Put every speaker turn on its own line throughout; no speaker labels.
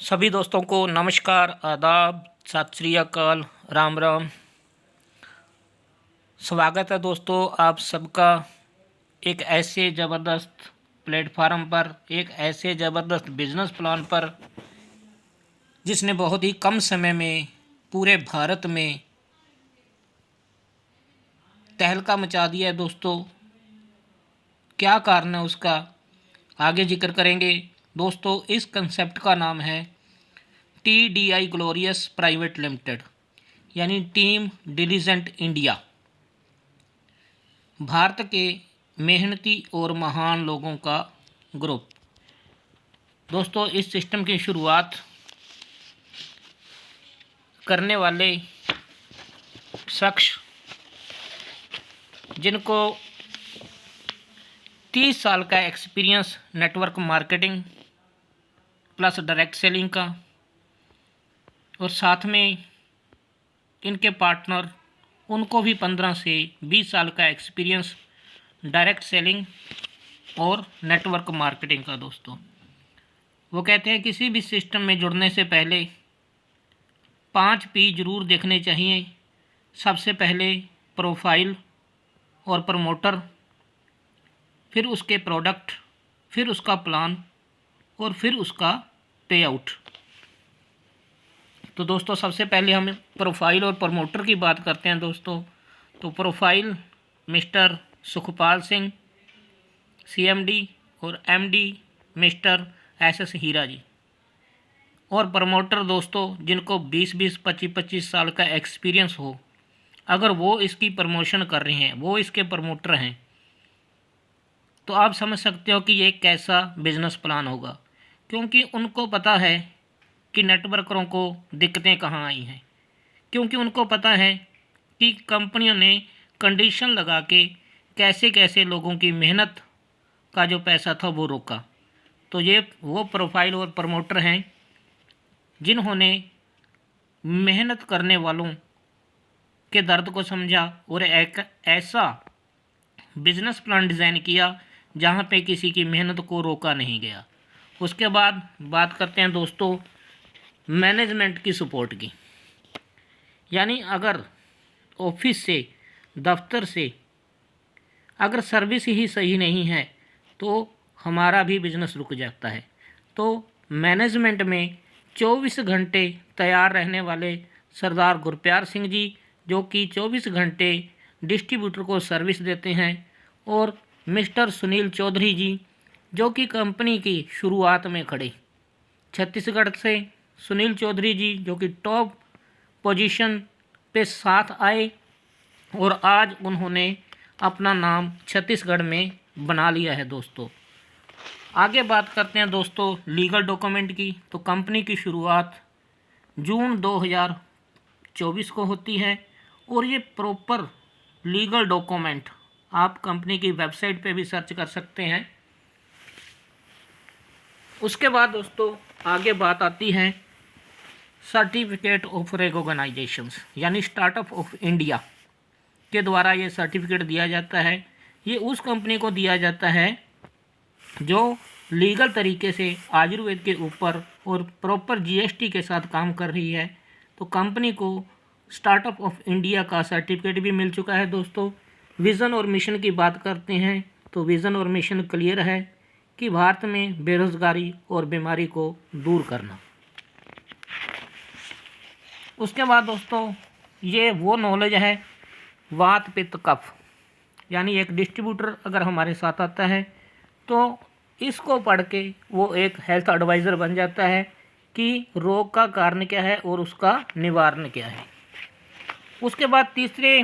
सभी दोस्तों को नमस्कार, आदाब, सत श्री अकाल, राम राम। स्वागत है दोस्तों आप सबका एक ऐसे ज़बरदस्त प्लेटफार्म पर, एक ऐसे ज़बरदस्त बिजनेस प्लान पर जिसने बहुत ही कम समय में पूरे भारत में तहलका मचा दिया है। दोस्तों क्या कारण है उसका आगे जिक्र करेंगे। दोस्तों इस कंसेप्ट का नाम है TDI ग्लोरियस प्राइवेट लिमिटेड, यानी टीम डिलीजेंट इंडिया। भारत के मेहनती और महान लोगों का ग्रुप। दोस्तों इस सिस्टम की शुरुआत करने वाले शख्स जिनको 30 साल का experience network marketing plus direct selling का, और साथ में इनके पार्टनर उनको भी 15 से 20 साल का एक्सपीरियंस डायरेक्ट सेलिंग और नेटवर्क मार्केटिंग का। दोस्तों वो कहते हैं किसी भी सिस्टम में जुड़ने से पहले 5 P जरूर देखने चाहिए। सबसे पहले प्रोफाइल और प्रमोटर, फिर उसके प्रोडक्ट, फिर उसका प्लान और फिर उसका पे आउट। तो दोस्तों सबसे पहले हम प्रोफाइल और प्रमोटर की बात करते हैं। दोस्तों तो profile mister Sukhpal Singh CMD और MD मिस्टर SS हीरा जी, और प्रमोटर दोस्तों जिनको 20-20, 25-25 साल का एक्सपीरियंस हो, अगर वो इसकी प्रमोशन कर रहे हैं, वो इसके प्रमोटर हैं, तो आप समझ सकते हो कि ये कैसा बिजनेस प्लान होगा। क्योंकि उनको पता है कि नेटवर्करों को दिक्कतें कहाँ आई हैं, क्योंकि उनको पता है कि कंपनियों ने कंडीशन लगा के कैसे कैसे लोगों की मेहनत का जो पैसा था वो रोका। तो ये वो प्रोफाइल और प्रमोटर हैं जिन्होंने मेहनत करने वालों के दर्द को समझा और एक ऐसा बिजनेस प्लान डिज़ाइन किया जहाँ पे किसी की मेहनत को रोका नहीं गया। उसके बाद बात करते हैं दोस्तों मैनेजमेंट की सपोर्ट की। यानी अगर ऑफिस से, दफ्तर से अगर सर्विस ही सही नहीं है तो हमारा भी बिजनेस रुक जाता है। तो मैनेजमेंट में 24 घंटे तैयार रहने वाले सरदार गुरप्यार सिंह जी, जो कि 24 घंटे डिस्ट्रीब्यूटर को सर्विस देते हैं, और मिस्टर सुनील चौधरी जी जो कि कंपनी की शुरुआत में खड़े छत्तीसगढ़ से। सुनील चौधरी जी जो कि टॉप पोजीशन पे साथ आए और आज उन्होंने अपना नाम छत्तीसगढ़ में बना लिया है। दोस्तों आगे बात करते हैं दोस्तों लीगल डॉक्यूमेंट की। तो कंपनी की शुरुआत जून 2024 को होती है, और ये प्रॉपर लीगल डॉक्यूमेंट आप कंपनी की वेबसाइट पे भी सर्च कर सकते हैं। उसके बाद दोस्तों आगे बात आती है सर्टिफिकेट ऑफ रिकॉग्नाइजेशंस, यानी स्टार्टअप ऑफ इंडिया के द्वारा ये सर्टिफिकेट दिया जाता है। ये उस कंपनी को दिया जाता है जो लीगल तरीके से आयुर्वेद के ऊपर और प्रॉपर GST के साथ काम कर रही है। तो कंपनी को स्टार्टअप ऑफ इंडिया का सर्टिफिकेट भी मिल चुका है। दोस्तों विज़न और मिशन की बात करते हैं तो विज़न और मिशन क्लियर है कि भारत में बेरोजगारी और बीमारी को दूर करना। उसके बाद दोस्तों ये वो नॉलेज है वात पित्त कफ, यानी एक डिस्ट्रीब्यूटर अगर हमारे साथ आता है तो इसको पढ़ के वो एक हेल्थ एडवाइज़र बन जाता है कि रोग का कारण क्या है और उसका निवारण क्या है। उसके बाद तीसरे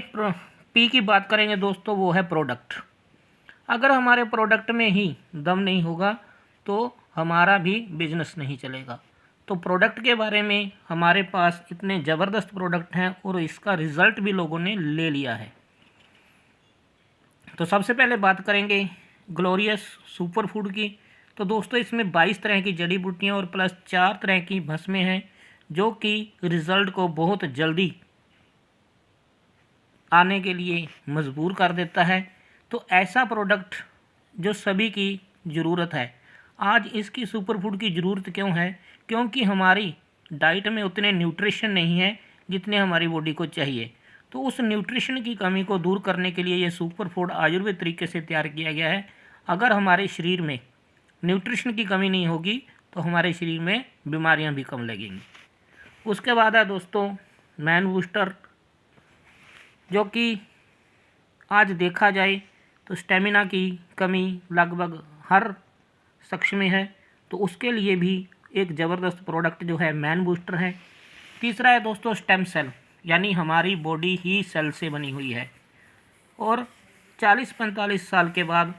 P की बात करेंगे दोस्तों, वो है प्रोडक्ट। अगर हमारे प्रोडक्ट में ही दम नहीं होगा तो हमारा भी बिजनेस नहीं चलेगा। तो प्रोडक्ट के बारे में हमारे पास इतने ज़बरदस्त प्रोडक्ट हैं और इसका रिज़ल्ट भी लोगों ने ले लिया है। तो सबसे पहले बात करेंगे ग्लोरियस सुपर फूड की। तो दोस्तों इसमें 22 तरह की जड़ी बूटियाँ और प्लस 4 तरह की भस्में हैं जो कि रिज़ल्ट को बहुत जल्दी आने के लिए मजबूर कर देता है। तो ऐसा प्रोडक्ट जो सभी की ज़रूरत है। आज इसकी सुपर फूड की ज़रूरत क्यों है? क्योंकि हमारी डाइट में उतने न्यूट्रिशन नहीं है जितने हमारी बॉडी को चाहिए। तो उस न्यूट्रिशन की कमी को दूर करने के लिए ये सुपर फूड आयुर्वेद तरीके से तैयार किया गया है। अगर हमारे शरीर में न्यूट्रिशन की कमी नहीं होगी तो हमारे शरीर में बीमारियां भी कम लगेंगी। उसके बाद है दोस्तों मैन बूस्टर, जो कि आज देखा जाए तो स्टेमिना की कमी लगभग हर शख्स में है, तो उसके लिए भी एक ज़बरदस्त प्रोडक्ट जो है मैन बूस्टर है। तीसरा है दोस्तों स्टेम सेल, यानी हमारी बॉडी ही सेल से बनी हुई है और 40-45 साल के बाद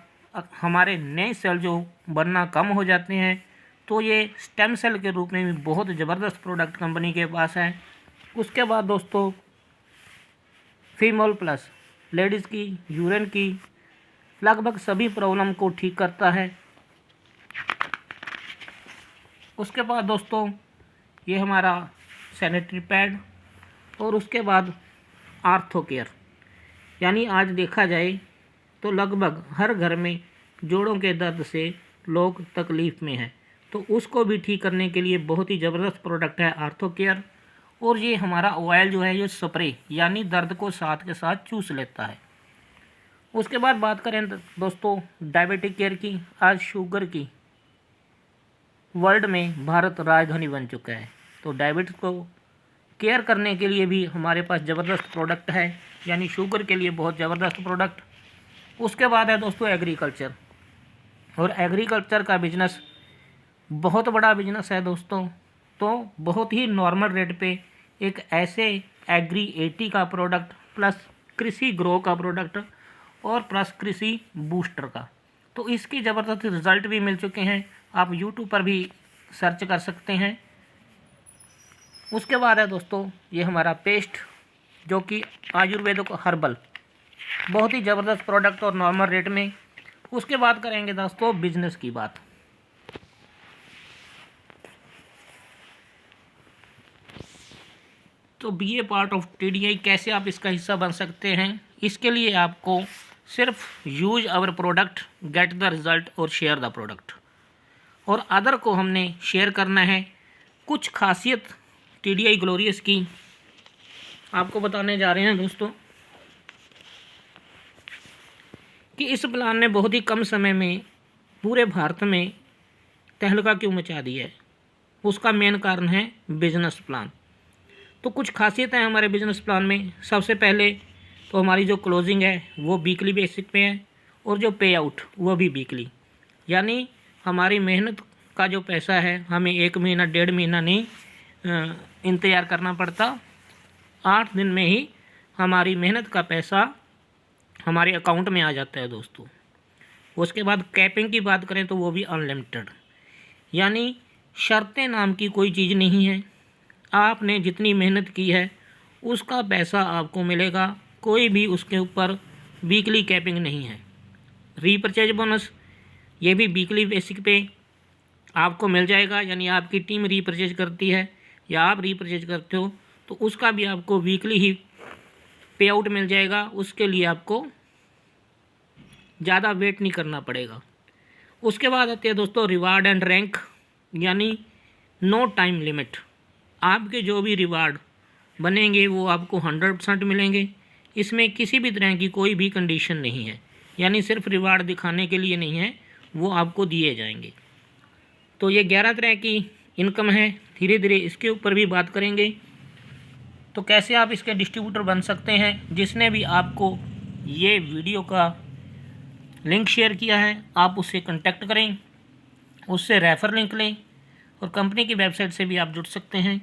हमारे नए सेल जो बनना कम हो जाते हैं, तो ये स्टेम सेल के रूप में भी बहुत ज़बरदस्त प्रोडक्ट कंपनी के पास है। उसके बाद दोस्तों फीमोल प्लस, लेडीज़ की यूरिन की लगभग सभी प्रॉब्लम को ठीक करता है। उसके बाद दोस्तों ये हमारा सैनिटरी पैड, और उसके बाद आर्थो केयर, यानी आज देखा जाए तो लगभग हर घर में जोड़ों के दर्द से लोग तकलीफ़ में हैं, तो उसको भी ठीक करने के लिए बहुत ही ज़बरदस्त प्रोडक्ट है आर्थो केयर। और ये हमारा ऑयल जो है ये स्प्रे, यानी दर्द को साथ के साथ चूस लेता है। उसके बाद बात करें दोस्तों डायबिटिक केयर की, आज शुगर की वर्ल्ड में भारत राजधानी बन चुका है, तो डायबिटीज़ को केयर करने के लिए भी हमारे पास ज़बरदस्त प्रोडक्ट है, यानी शुगर के लिए बहुत ज़बरदस्त प्रोडक्ट। उसके बाद है दोस्तों एग्रीकल्चर, और एग्रीकल्चर का बिजनेस बहुत बड़ा बिजनेस है दोस्तों। तो बहुत ही नॉर्मल रेट पे एक ऐसे एग्री 80 का प्रोडक्ट प्लस कृषि ग्रो का प्रोडक्ट और प्लस कृषि बूस्टर का, तो इसके ज़बरदस्त रिज़ल्ट भी मिल चुके हैं। आप यूट्यूब पर भी सर्च कर सकते हैं। उसके बाद है दोस्तों ये हमारा पेस्ट, जो कि आयुर्वेदिक हर्बल, बहुत ही ज़बरदस्त प्रोडक्ट और नॉर्मल रेट में। उसके बाद करेंगे दोस्तों बिजनेस की बात। तो be a part of TDI, कैसे आप इसका हिस्सा बन सकते हैं? इसके लिए आपको सिर्फ use our product, get the result और शेयर द प्रोडक्ट, और अदर को हमने शेयर करना है। कुछ खासियत TDI ग्लोरियस की आपको बताने जा रहे हैं दोस्तों, कि इस प्लान ने बहुत ही कम समय में पूरे भारत में तहलका क्यों मचा दिया है। उसका मेन कारण है बिजनेस प्लान। तो कुछ खासियत है हमारे बिजनेस प्लान में। सबसे पहले तो हमारी जो क्लोजिंग है वो वीकली बेसिक पे है, और जो पे आउट वो भी वीकली, यानी हमारी मेहनत का जो पैसा है हमें 1 महीना 1.5 महीना नहीं इंतज़ार करना पड़ता। 8 दिन में ही हमारी मेहनत का पैसा हमारे अकाउंट में आ जाता है दोस्तों। उसके बाद कैपिंग की बात करें तो वो भी अनलिमिटेड, यानी शर्तें नाम की कोई चीज़ नहीं है। आपने जितनी मेहनत की है उसका पैसा आपको मिलेगा, कोई भी उसके ऊपर वीकली कैपिंग नहीं है। रीपरचेज बोनस ये भी वीकली बेसिक पे आपको मिल जाएगा, यानी आपकी टीम रीपरचेज करती है या आप रीपरचेज करते हो तो उसका भी आपको वीकली ही पे आउट मिल जाएगा। उसके लिए आपको ज़्यादा वेट नहीं करना पड़ेगा। उसके बाद आते हैं दोस्तों रिवार्ड एंड रैंक, यानी नो टाइम लिमिट। आपके जो भी रिवार्ड बनेंगे वो आपको 100% मिलेंगे। इसमें किसी भी तरह की कोई भी कंडीशन नहीं है, यानी सिर्फ रिवार्ड दिखाने के लिए नहीं है, वो आपको दिए जाएंगे। तो ये 11 तरह की इनकम है। धीरे धीरे इसके ऊपर भी बात करेंगे। तो कैसे आप इसके डिस्ट्रीब्यूटर बन सकते हैं? जिसने भी आपको ये वीडियो का लिंक शेयर किया है आप उससे कांटेक्ट करें, उससे रेफ़र लिंक लें, और कंपनी की वेबसाइट से भी आप जुड़ सकते हैं।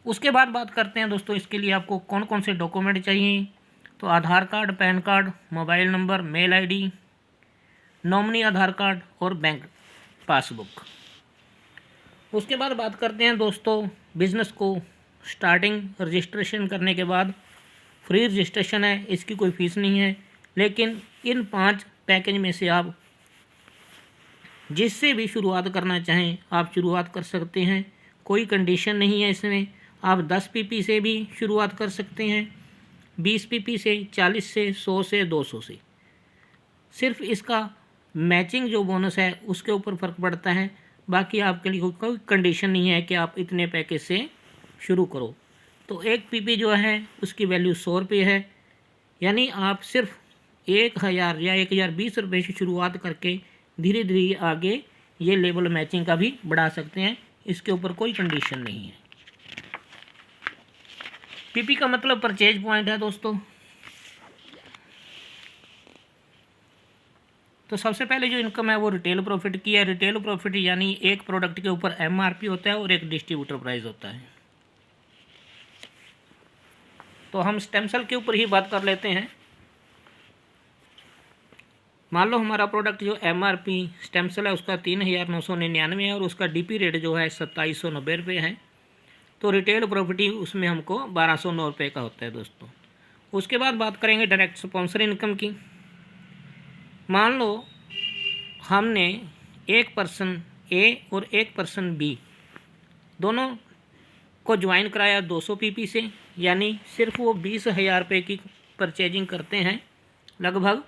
उसके बाद बात करते हैं दोस्तों इसके लिए आपको कौन कौन से डॉक्यूमेंट चाहिए। तो Aadhaar card, PAN card, mobile number, mail ID, nominee Aadhaar card और बैंक पासबुक। उसके बाद बात करते हैं दोस्तों बिज़नेस को स्टार्टिंग रजिस्ट्रेशन करने के बाद फ्री रजिस्ट्रेशन है, इसकी कोई फ़ीस नहीं है। लेकिन इन 5 पैकेज में से आप जिससे भी शुरुआत करना चाहें आप शुरुआत कर सकते हैं, कोई कंडीशन नहीं है इसमें। आप 10 PP से भी शुरुआत कर सकते हैं, 20 PP से, 40 से, 100 से, 200 से। सिर्फ इसका मैचिंग जो बोनस है उसके ऊपर फ़र्क पड़ता है। बाकी आपके लिए कोई कंडीशन नहीं है कि आप इतने पैकेज से शुरू करो। तो एक पीपी जो है उसकी वैल्यू 100 रुपये है, यानी आप सिर्फ 1000 या 1020 रुपये से शुरुआत करके धीरे धीरे आगे ये लेवल मैचिंग का भी बढ़ा सकते हैं। इसके ऊपर कोई कंडीशन नहीं है। पीपी का मतलब परचेज पॉइंट है दोस्तों। तो सबसे पहले जो इनकम है वो रिटेल प्रॉफिट की है। रिटेल प्रॉफिट यानी एक प्रोडक्ट के ऊपर एमआरपी होता है और एक डिस्ट्रीब्यूटर प्राइस होता है। तो हम स्टेम सेल के ऊपर ही बात कर लेते हैं। मान लो हमारा प्रोडक्ट जो एमआरपी स्टेम सेल है उसका 3999 है और उसका डीपी रेट जो है 2790 रुपये है। तो रिटेल प्रॉफिट उसमें हमको 1209 रुपये का होता है दोस्तों। उसके बाद बात करेंगे डायरेक्ट स्पॉन्सर इनकम की। मान लो हमने एक पर्सन ए और एक पर्सन बी दोनों को ज्वाइन कराया 200 पीपी से, यानी सिर्फ वो 20,000 रुपये की परचेजिंग करते हैं लगभग।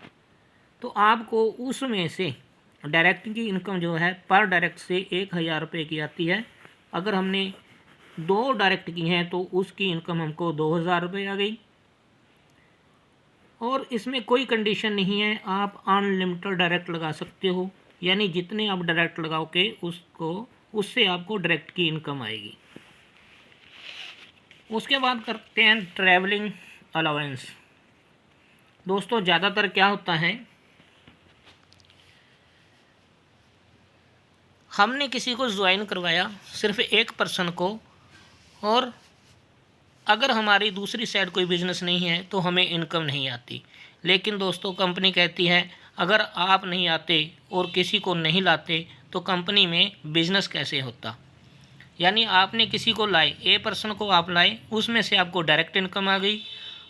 तो आपको उसमें से डायरेक्ट की इनकम जो है पर डायरेक्ट से 1000 रुपये की आती है। अगर हमने 2 डायरेक्ट की हैं तो उसकी इनकम हमको 2000 रुपये आ गई। और इसमें कोई कंडीशन नहीं है, आप अनलिमिटेड डायरेक्ट लगा सकते हो, यानी जितने आप डायरेक्ट लगाओगे उससे आपको डायरेक्ट की इनकम आएगी। उसके बाद करते हैं ट्रैवलिंग अलाउंस। दोस्तों ज़्यादातर क्या होता है, हमने किसी को ज्वाइन करवाया सिर्फ एक पर्सन को, और अगर हमारी दूसरी साइड कोई बिज़नेस नहीं है तो हमें इनकम नहीं आती। लेकिन दोस्तों कंपनी कहती है अगर आप नहीं आते और किसी को नहीं लाते तो कंपनी में बिज़नेस कैसे होता। यानी आपने किसी को लाए, ए पर्सन को आप लाए, उसमें से आपको डायरेक्ट इनकम आ गई।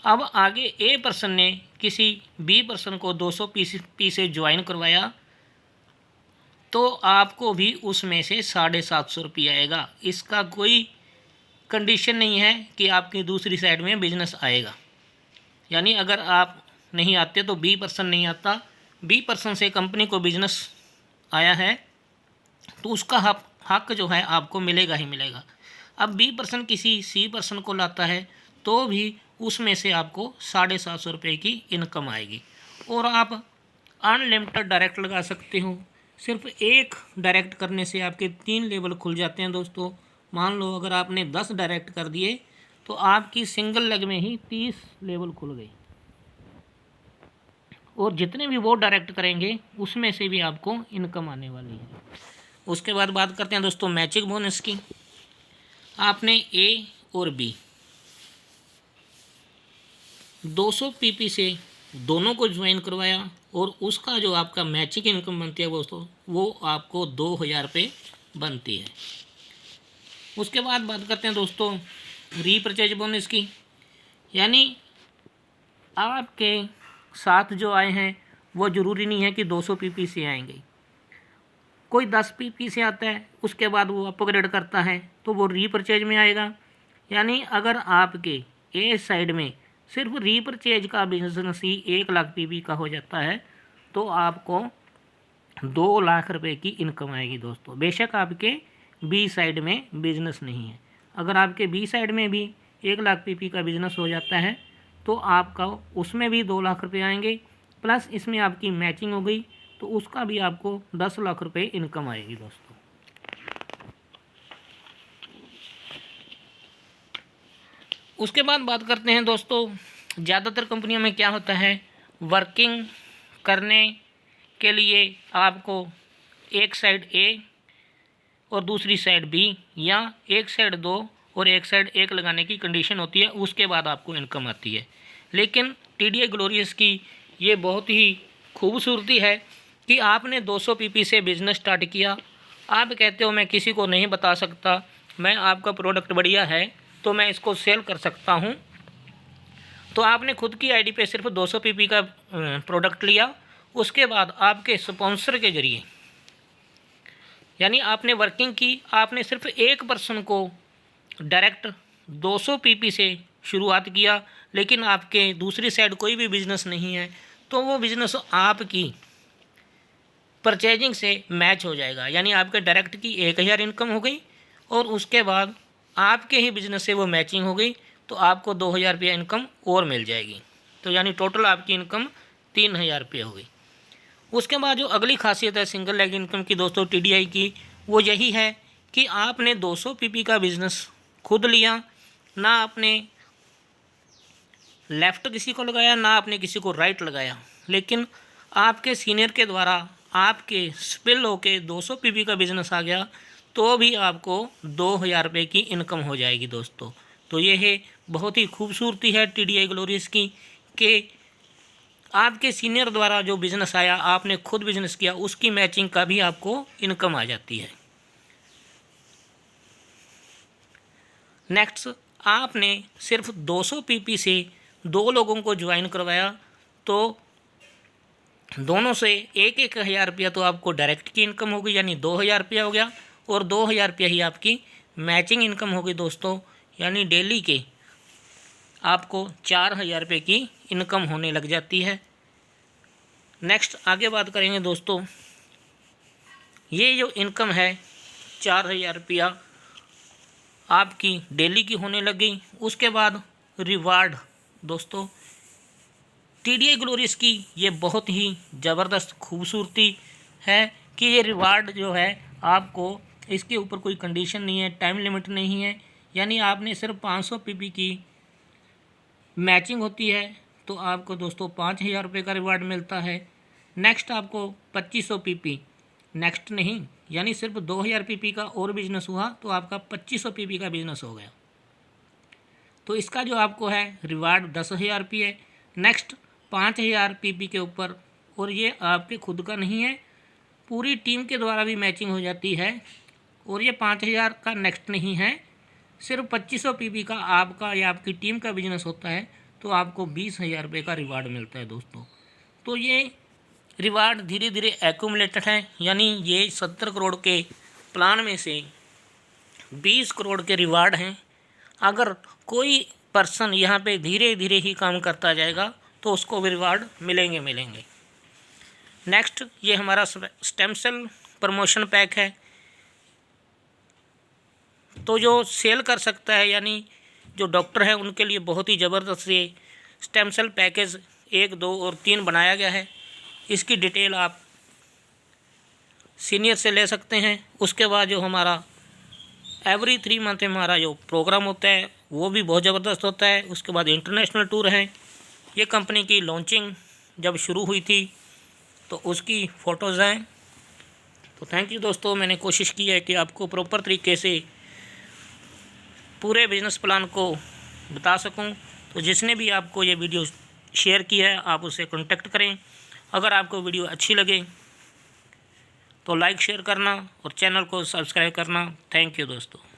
अब आगे ए पर्सन ने किसी बी पर्सन को 200 पी से ज्वाइन करवाया तो आपको भी उसमें से 750 रुपये आएगा। इसका कोई कंडीशन नहीं है कि आपकी दूसरी साइड में बिजनेस आएगा। यानी अगर आप नहीं आते तो बी पर्सन नहीं आता, बी पर्सन से कंपनी को बिजनेस आया है तो उसका हक जो है आपको मिलेगा ही मिलेगा। अब बी पर्सन किसी सी पर्सन को लाता है तो भी उसमें से आपको 750 रुपये की इनकम आएगी। और आप अनलिमिटेड डायरेक्ट लगा सकते हो। सिर्फ एक डायरेक्ट करने से आपके 3 लेवल खुल जाते हैं दोस्तों। मान लो अगर आपने 10 डायरेक्ट कर दिए तो आपकी सिंगल लेग में ही 30 लेवल खुल गई, और जितने भी वो डायरेक्ट करेंगे उसमें से भी आपको इनकम आने वाली है। उसके बाद बात करते हैं दोस्तों मैचिंग बोनस की। आपने ए और बी 200 पीपी से दोनों को ज्वाइन करवाया और उसका जो आपका मैचिंग इनकम बनती है दोस्तों वो आपको 2000 रुपये बनती है। उसके बाद बात करते हैं दोस्तों रीपरचेज बोनस की। यानी आपके साथ जो आए हैं वो ज़रूरी नहीं है कि 200 पीपी से आएंगे, कोई 10 पीपी से आता है उसके बाद वो अपग्रेड करता है तो वो रीपरचेज में आएगा। यानी अगर आपके ए साइड में सिर्फ रीपरचेज का बिजनेस ही 1 लाख पीपी का हो जाता है तो आपको 2 लाख रुपए की इनकम आएगी दोस्तों। बेशक आपके बी साइड में बिजनेस नहीं है, अगर आपके बी साइड में भी 1 लाख पीपी का बिजनेस हो जाता है तो आपका उसमें भी 2 लाख रुपए आएंगे, प्लस इसमें आपकी मैचिंग हो गई तो उसका भी आपको 10 लाख रुपए इनकम आएगी दोस्तों। उसके बाद बात करते हैं दोस्तों ज़्यादातर कंपनियों में क्या होता है, वर्किंग करने के लिए आपको एक साइड ए और दूसरी साइड बी, या एक साइड 2 और एक साइड 1 लगाने की कंडीशन होती है, उसके बाद आपको इनकम आती है। लेकिन टीडीए ग्लोरियस की ये बहुत ही खूबसूरती है कि आपने 200 पीपी से बिज़नेस स्टार्ट किया, आप कहते हो मैं किसी को नहीं बता सकता, मैं आपका प्रोडक्ट बढ़िया है तो मैं इसको सेल कर सकता हूँ। तो आपने खुद की आईडी पे सिर्फ 200 पीपी का प्रोडक्ट लिया, उसके बाद आपके स्पॉन्सर के ज़रिए यानी आपने वर्किंग की, आपने सिर्फ एक पर्सन को डायरेक्ट 200 पीपी से शुरुआत किया, लेकिन आपके दूसरी साइड कोई भी बिज़नेस नहीं है तो वो बिज़नेस आपकी परचेजिंग से मैच हो जाएगा, यानी आपके डायरेक्ट की 1000 इनकम हो गई और उसके बाद आपके ही बिजनेस से वो मैचिंग हो गई तो आपको 2000 रुपया इनकम और मिल जाएगी। तो यानी टोटल आपकी इनकम 3000 रुपया हो गई। उसके बाद जो अगली खासियत है सिंगल लेग इनकम की दोस्तों TDI की, वो यही है कि आपने 200 PP का बिजनेस खुद लिया, ना आपने लेफ़्ट किसी को लगाया ना आपने किसी को राइट लगाया, लेकिन आपके सीनियर के द्वारा आपके स्पिल होके 200 PP का बिजनेस आ गया तो भी आपको 2000 रुपये की इनकम हो जाएगी दोस्तों। तो ये है बहुत ही खूबसूरती है TDI ग्लोरियस की कि आपके सीनियर द्वारा जो बिज़नेस आया, आपने खुद बिज़नेस किया, उसकी मैचिंग का भी आपको इनकम आ जाती है। नेक्स्ट, आपने सिर्फ 200 PP से 2 लोगों को ज्वाइन करवाया तो दोनों से 1,000 रुपया तो आपको डायरेक्ट की इनकम होगी, यानी 2000 रुपया हो गया, और 2000 रुपया ही आपकी मैचिंग इनकम होगी दोस्तों, यानी डेली के आपको 4000 रुपये की इनकम होने लग जाती है। नेक्स्ट आगे बात करेंगे दोस्तों, ये जो इनकम है 4000 रुपया आपकी डेली की होने लग गई। उसके बाद रिवार्ड दोस्तों, TDI ग्लोरियस की ये बहुत ही ज़बरदस्त खूबसूरती है कि ये रिवार्ड जो है आपको, इसके ऊपर कोई कंडीशन नहीं है, टाइम लिमिट नहीं है, यानी आपने सिर्फ 500 PP की मैचिंग होती है तो आपको दोस्तों 5000 रुपये का रिवार्ड मिलता है। नेक्स्ट आपको 2500 PP, नेक्स्ट नहीं, यानी सिर्फ 2000 PP का और बिजनेस हुआ तो आपका 2500 PP का बिजनेस हो गया, तो इसका जो आपको है रिवार्ड 10,000 रुपये। नेक्स्ट 5000 PP के ऊपर, और ये आपके खुद का नहीं है, पूरी टीम के द्वारा भी मैचिंग हो जाती है, और ये 5000 का नेक्स्ट नहीं है, सिर्फ 2500 PP का आपका या आपकी टीम का बिजनेस होता है तो आपको 20,000 रुपये का रिवार्ड मिलता है दोस्तों। तो ये रिवार्ड धीरे धीरे एक्यूमुलेटेड है, यानी ये 70 करोड़ के प्लान में से 20 करोड़ के रिवार्ड हैं। अगर कोई पर्सन यहाँ पे धीरे धीरे ही काम करता जाएगा तो उसको भी रिवार्ड मिलेंगे। नेक्स्ट, ये हमारा स्टेम सेल प्रमोशन पैक है, तो जो सेल कर सकता है, यानी जो डॉक्टर हैं उनके लिए बहुत ही ज़बरदस्त ये स्टेम सेल पैकेज 1, 2 और 3 बनाया गया है। इसकी डिटेल आप सीनियर से ले सकते हैं। उसके बाद जो हमारा एवरी 3 मंथ हमारा जो प्रोग्राम होता है वो भी बहुत ज़बरदस्त होता है। उसके बाद इंटरनेशनल टूर हैं, ये कंपनी की लॉन्चिंग जब शुरू हुई थी तो उसकी फ़ोटोज़ हैं। तो थैंक यू दोस्तों, मैंने कोशिश की है कि आपको प्रॉपर तरीके से पूरे बिज़नेस प्लान को बता सकूं। तो जिसने भी आपको ये वीडियो शेयर किया है आप उससे कांटेक्ट करें। अगर आपको वीडियो अच्छी लगे तो लाइक शेयर करना और चैनल को सब्सक्राइब करना। थैंक यू दोस्तों।